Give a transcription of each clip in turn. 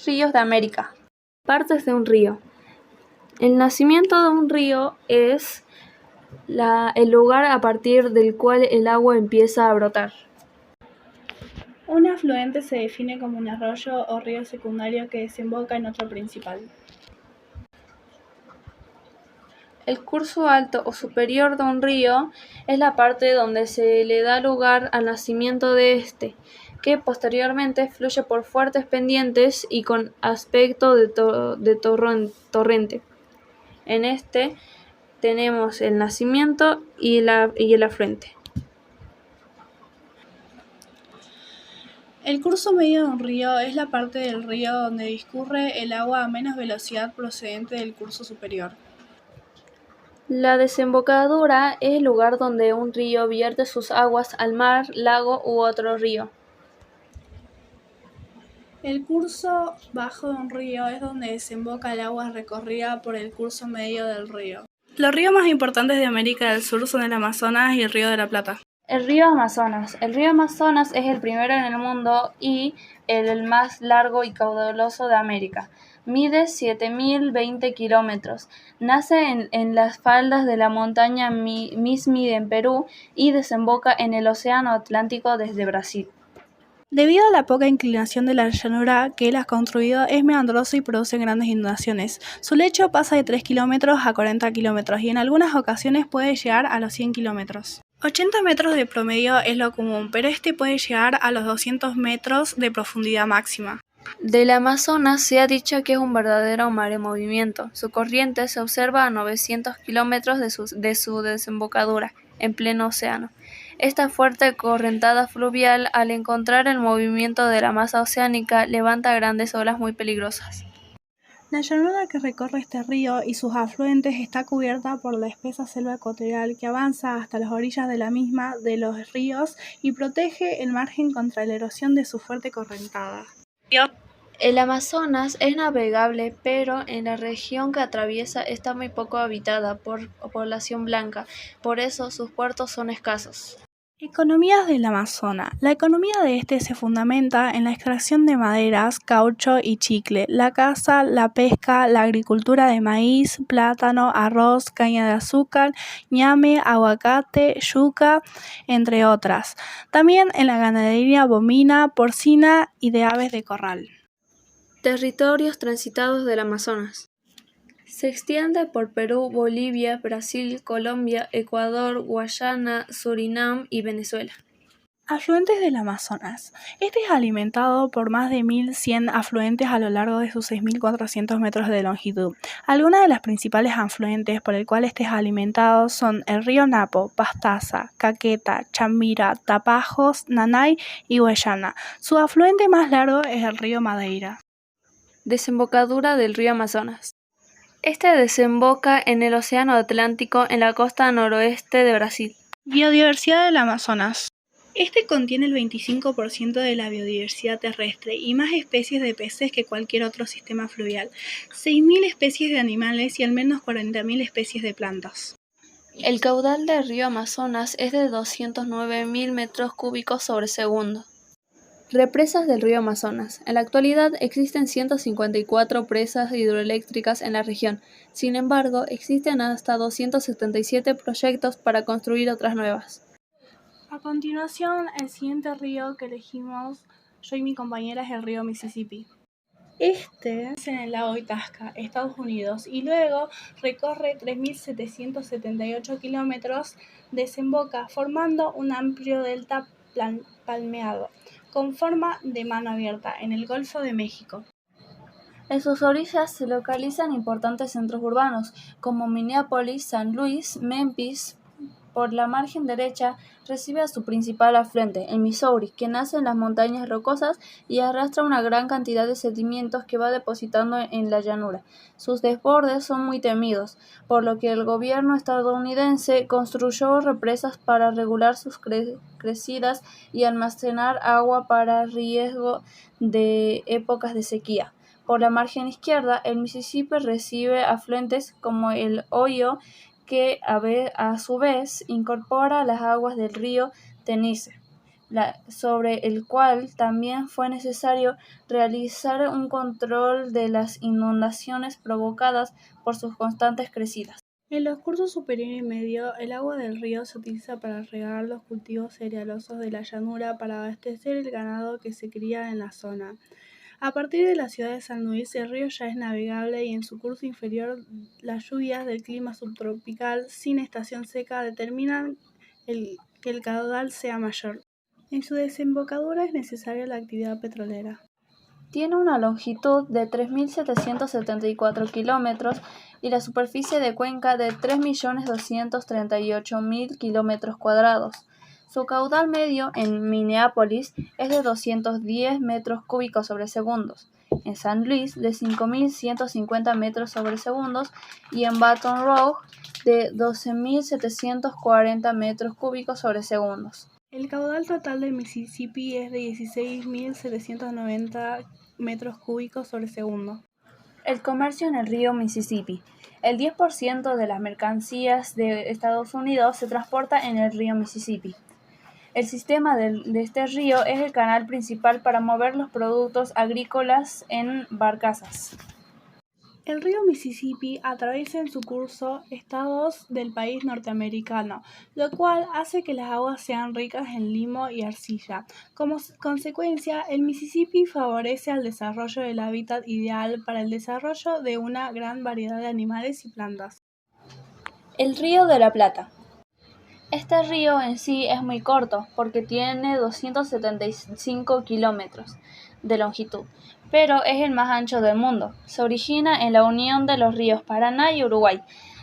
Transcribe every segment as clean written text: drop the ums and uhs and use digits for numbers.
Ríos de América. Partes de un río. El nacimiento de un río es el lugar a partir del cual el agua empieza a brotar. Un afluente se define como un arroyo o río secundario que desemboca en otro principal. El curso alto o superior de un río es la parte donde se le da lugar al nacimiento de este, que posteriormente fluye por fuertes pendientes y con aspecto de torrente. En este tenemos el nacimiento y el afluente. El curso medio de un río es la parte del río donde discurre el agua a menos velocidad procedente del curso superior. La desembocadura es el lugar donde un río vierte sus aguas al mar, lago u otro río. El curso bajo de un río es donde desemboca el agua recorrida por el curso medio del río. Los ríos más importantes de América del Sur son el Amazonas y el Río de la Plata. El río Amazonas. El río Amazonas es el primero en el mundo y el más largo y caudaloso de América. Mide 7.020 kilómetros. Nace en las faldas de la montaña Mismide en Perú y desemboca en el Océano Atlántico desde Brasil. Debido a la poca inclinación de la llanura que él ha construido, es meandroso y produce grandes inundaciones. Su lecho pasa de 3 kilómetros a 40 kilómetros y en algunas ocasiones puede llegar a los 100 kilómetros. 80 metros de promedio es lo común, pero este puede llegar a los 200 metros de profundidad máxima. Del Amazonas se ha dicho que es un verdadero mar en movimiento. Su corriente se observa a 900 kilómetros de su desembocadura, en pleno océano. Esta fuerte correntada fluvial, al encontrar el movimiento de la masa oceánica, levanta grandes olas muy peligrosas. La llanura que recorre este río y sus afluentes está cubierta por la espesa selva ecuatorial que avanza hasta las orillas de la misma de los ríos y protege el margen contra la erosión de su fuerte correntada. El Amazonas es navegable, pero en la región que atraviesa está muy poco habitada por población blanca, por eso sus puertos son escasos. Economías del Amazonas. La economía de este se fundamenta en la extracción de maderas, caucho y chicle, la caza, la pesca, la agricultura de maíz, plátano, arroz, caña de azúcar, ñame, aguacate, yuca, entre otras. También en la ganadería bovina, porcina y de aves de corral. Territorios transitados del Amazonas. Se extiende por Perú, Bolivia, Brasil, Colombia, Ecuador, Guayana, Surinam y Venezuela. Afluentes del Amazonas. Este es alimentado por más de 1.100 afluentes a lo largo de sus 6.400 metros de longitud. Algunas de las principales afluentes por el cual este es alimentado son el río Napo, Pastaza, Caqueta, Chambira, Tapajos, Nanay y Guayana. Su afluente más largo es el río Madeira. Desembocadura del río Amazonas. Este desemboca en el Océano Atlántico en la costa noroeste de Brasil. Biodiversidad del Amazonas. Este contiene el 25% de la biodiversidad terrestre y más especies de peces que cualquier otro sistema fluvial, 6.000 especies de animales y al menos 40.000 especies de plantas. El caudal del río Amazonas es de 209.000 metros cúbicos sobre segundo. Represas del río Amazonas. En la actualidad existen 154 presas hidroeléctricas en la región. Sin embargo, existen hasta 277 proyectos para construir otras nuevas. A continuación, el siguiente río que elegimos yo y mi compañera es el río Mississippi. Este es en el lago Itasca, Estados Unidos, y luego recorre 3.778 kilómetros, desemboca formando un amplio delta palmeado, con forma de mano abierta, en el Golfo de México. En sus orillas se localizan importantes centros urbanos, como Minneapolis, San Luis, Memphis. Por la margen derecha recibe a su principal afluente, el Missouri, que nace en las montañas rocosas y arrastra una gran cantidad de sedimentos que va depositando en la llanura. Sus desbordes son muy temidos, por lo que el gobierno estadounidense construyó represas para regular sus crecidas y almacenar agua para riesgo de épocas de sequía. Por la margen izquierda, el Mississippi recibe afluentes como el Ohio, que a su vez incorpora las aguas del río Tennessee. sobre el cual también fue necesario realizar un control de las inundaciones provocadas por sus constantes crecidas. En los cursos superior y medio, el agua del río se utiliza para regar los cultivos cerealosos de la llanura para abastecer el ganado que se cría en la zona. A partir de la ciudad de San Luis, el río ya es navegable y en su curso inferior las lluvias del clima subtropical sin estación seca determinan que el caudal sea mayor. En su desembocadura es necesaria la actividad petrolera. Tiene una longitud de 3.774 kilómetros y la superficie de cuenca de 3.238.000 kilómetros cuadrados. Su caudal medio en Minneapolis es de 210 metros cúbicos sobre segundos, en San Luis de 5.150 metros sobre segundos y en Baton Rouge de 12.740 metros cúbicos sobre segundos. El caudal total del Mississippi es de 16.790 metros cúbicos sobre segundo. El comercio en el río Mississippi. El 10% de las mercancías de Estados Unidos se transporta en el río Mississippi. El sistema de este río es el canal principal para mover los productos agrícolas en barcazas. El río Mississippi atraviesa en su curso estados del país norteamericano, lo cual hace que las aguas sean ricas en limo y arcilla. Como consecuencia, el Mississippi favorece al desarrollo del hábitat ideal para el desarrollo de una gran variedad de animales y plantas. El río de la Plata. Este río en sí es muy corto porque tiene 275 kilómetros de longitud, pero es el más ancho del mundo. Se origina en la unión de los ríos Paraná y Uruguay,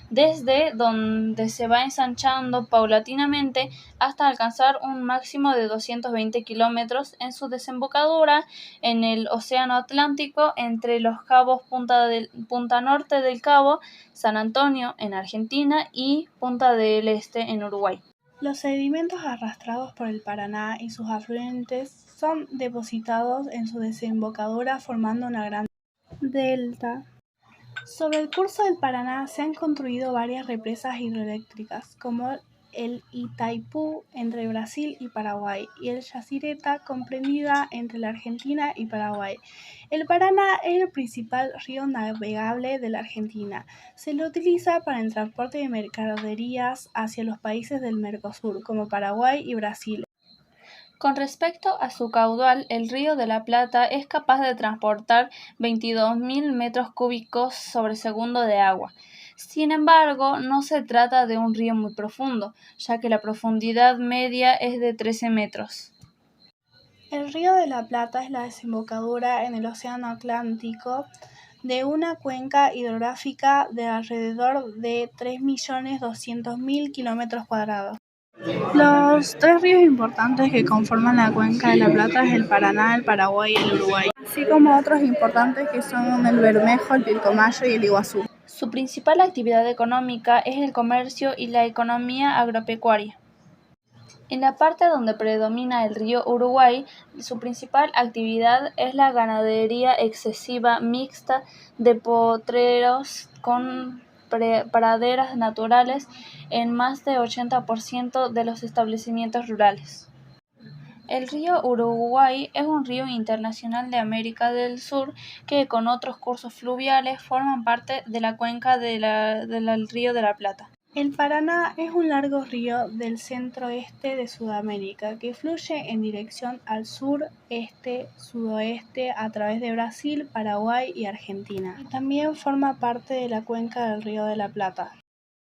desde donde se va ensanchando paulatinamente hasta alcanzar un máximo de 220 kilómetros en su desembocadura en el Océano Atlántico entre los cabos Punta Norte del Cabo, San Antonio en Argentina y Punta del Este en Uruguay. Los sedimentos arrastrados por el Paraná y sus afluentes son depositados en su desembocadura formando una gran delta. Sobre el curso del Paraná se han construido varias represas hidroeléctricas, como el Itaipú entre Brasil y Paraguay y el Yacyretá comprendida entre la Argentina y Paraguay. El Paraná es el principal río navegable de la Argentina. Se lo utiliza para el transporte de mercaderías hacia los países del Mercosur, como Paraguay y Brasil. Con respecto a su caudal, el río de la Plata es capaz de transportar 22.000 metros cúbicos sobre segundo de agua. Sin embargo, no se trata de un río muy profundo, ya que la profundidad media es de 13 metros. El río de la Plata es la desembocadura en el Océano Atlántico de una cuenca hidrográfica de alrededor de 3.200.000 kilómetros cuadrados. Los tres ríos importantes que conforman la cuenca de la Plata es el Paraná, el Paraguay y el Uruguay, así como otros importantes que son el Bermejo, el Pilcomayo y el Iguazú. Su principal actividad económica es el comercio y la economía agropecuaria. En la parte donde predomina el río Uruguay, su principal actividad es la ganadería excesiva mixta de potreros con praderas naturales en más de 80% de los establecimientos rurales. El río Uruguay es un río internacional de América del Sur que con otros cursos fluviales forman parte de la cuenca del Río de la Plata. El Paraná es un largo río del centro-este de Sudamérica que fluye en dirección al sur, este, sudoeste a través de Brasil, Paraguay y Argentina. También forma parte de la cuenca del Río de la Plata.